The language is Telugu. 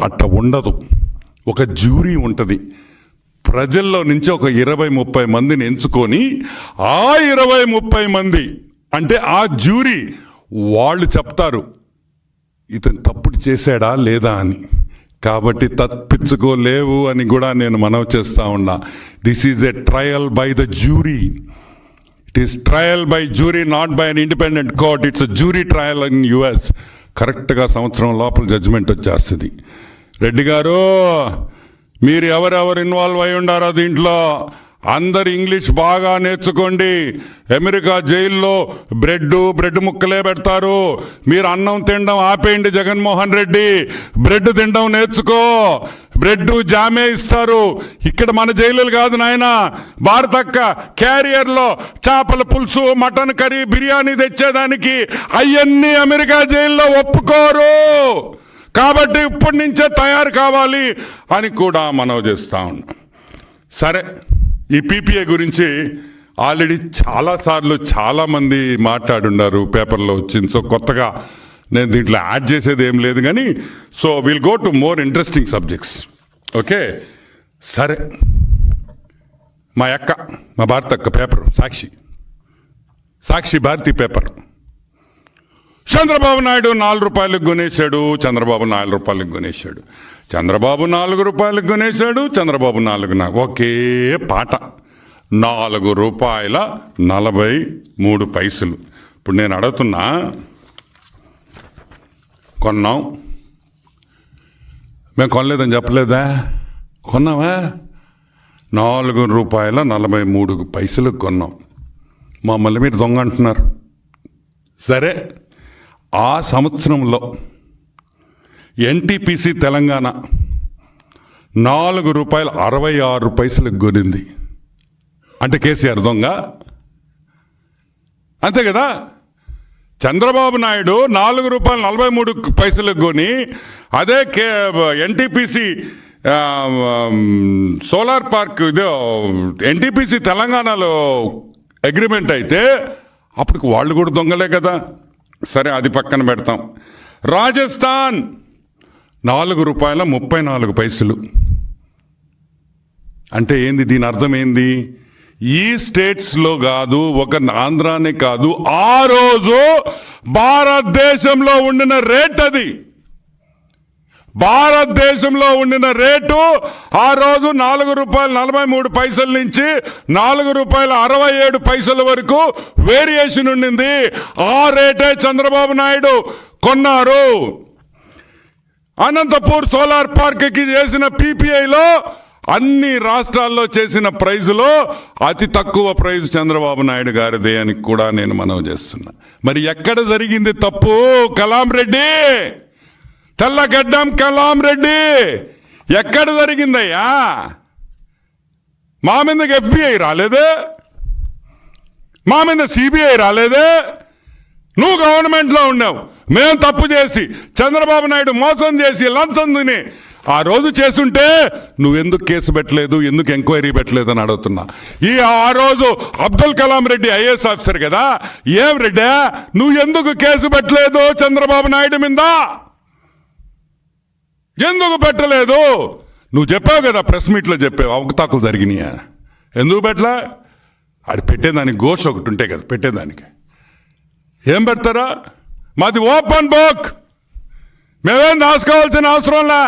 అట్ట ఉండదు. ఒక జ్యూరీ ఉంటుంది. ప్రజల్లో నుంచి ఒక 20-30 మందిని ఎంచుకొని ఆ 20-30 మంది అంటే ఆ జ్యూరీ వాళ్ళు చెప్తారు ఇతను తప్పుడు చేశాడా లేదా అని. కాబట్టి తప్పించుకోలేవు అని కూడా నేను మనవి చేస్తా ఉన్నా. This is a trial by the jury. It is trial by jury, not by an independent court. It's a jury trial in US. కరెక్ట్గా సంవత్సరం లోపల జడ్జిమెంట్ వచ్చేస్తుంది. రెడ్డి గారు, మీరు ఎవరెవరు ఇన్వాల్వ్ అయి ఉండారో దీంట్లో అందరు ఇంగ్లీష్ బాగా నేర్చుకోండి. అమెరికా జైల్లో బ్రెడ్ ముక్కలే పెడతారు. మీరు అన్నం తినడం ఆపేయండి. జగన్మోహన్ రెడ్డి, బ్రెడ్ తినడం నేర్చుకో. బ్రెడ్ జామే ఇస్తారు. ఇక్కడ మన జైలులు కాదు నాయన. భారతక్క క్యారియర్లో చేపల పులుసు, మటన్ కర్రీ, బిర్యానీ తెచ్చేదానికి అవన్నీ అమెరికా జైల్లో ఒప్పుకోరు. కాబట్టి ఇప్పటి నుంచే తయారు కావాలి అని కూడా మనవి చేస్తా ఉన్నాం. సరే, ఈ PPA గురించి ఆల్రెడీ చాలాసార్లు చాలామంది మాట్లాడున్నారు, పేపర్లో వచ్చింది. సో కొత్తగా నేను దీంట్లో యాడ్ చేసేది ఏం లేదు కానీ, so will go to more interesting subjects. Okay, సరే. మా భారతక్క పేపర్ సాక్షి భారతి పేపర్. చంద్రబాబు నాయుడు 4 రూపాయలకు కొనేశాడు. చంద్రబాబు 4 రూపాయలకు కొనేశాడు. చంద్రబాబు 4 రూపాయలకు కొనేశాడు. చంద్రబాబు 4 ఒకే పాట. 4 రూపాయల 43 పైసలు. ఇప్పుడు నేను అడుగుతున్నా, కొన్నాం, మేము కొనలేదని చెప్పలేదా? కొన్నావా? 4 రూపాయల 43 పైసలకు కొన్నాం. మమ్మల్ని మీరు దొంగ అంటున్నారు. సరే, ఆ సంవత్సరంలో NTPC తెలంగాణ 4 రూపాయల 66 పైసలకు కొనింది. అంటే కేసీఆర్ దొంగ అంతే కదా. చంద్రబాబు నాయుడు 4 రూపాయల 43 పైసలకు కొని, అదే NTPC సోలార్ పార్క్ ఇదో NTPC తెలంగాణలో అగ్రిమెంట్ అయితే అప్పటికి వాళ్ళు కూడా దొంగలే కదా. సరే, అది పక్కన పెడతాం. రాజస్థాన్ 4 రూపాయల 34 పైసలు. అంటే ఏంది? దీని అర్థం ఏంది? ఈ స్టేట్స్లో కాదు, ఒక ఆంధ్రానే కాదు, ఆ రోజు భారతదేశంలో ఉండిన రేట్ అది. భారతదేశంలో ఉండిన రేటు ఆ రోజు 4 రూపాయల 43 పైసల నుంచి 4 రూపాయల 67 పైసల వరకు వేరియేషన్ ఉండింది. ఆ రేటే చంద్రబాబు నాయుడు కొన్నారు. అనంతపూర్ సోలార్ పార్క్కి చేసిన PPAలో అన్ని రాష్ట్రాల్లో చేసిన ప్రైజులో అతి తక్కువ ప్రైజ్ చంద్రబాబు నాయుడు గారిదే అని కూడా నేను మనవి చేస్తున్నా. మరి ఎక్కడ జరిగింది తప్పు? కలాం రెడ్డి, తెల్లగడ్డం కలాం రెడ్డి, ఎక్కడ జరిగిందయ్యా? మా మీదకి FBI రాలేదే, మా మీద CBI రాలేదే. నువ్వు గవర్నమెంట్లో ఉన్నావు, మేము తప్పు చేసి చంద్రబాబు నాయుడు మోసం చేసి లంచం తిని ఆ రోజు చేస్తుంటే నువ్వెందుకు కేసు పెట్టలేదు, ఎందుకు ఎంక్వైరీ పెట్టలేదు అని అడుగుతున్నా. ఆ రోజు అబ్దుల్ కలాం రెడ్డి IAS ఆఫీసర్ కదా. ఏం రెడ్డి, నువ్వు ఎందుకు కేసు పెట్టలేదు చంద్రబాబు నాయుడు మీద? ఎందుకు పెట్టలేదు? నువ్వు చెప్పావు కదా, ప్రెస్ మీట్లో చెప్పావు అవకతవకలు జరిగినాయా. ఎందుకు పెట్టలే? అది పెట్టేదానికి ఘోష ఒకటి ఉంటే కదా పెట్టేదానికి. ఏం పెడతారా? మాది ఓపెన్ బుక్, మేమేం రాసుకోవాల్సిన అవసరంలా.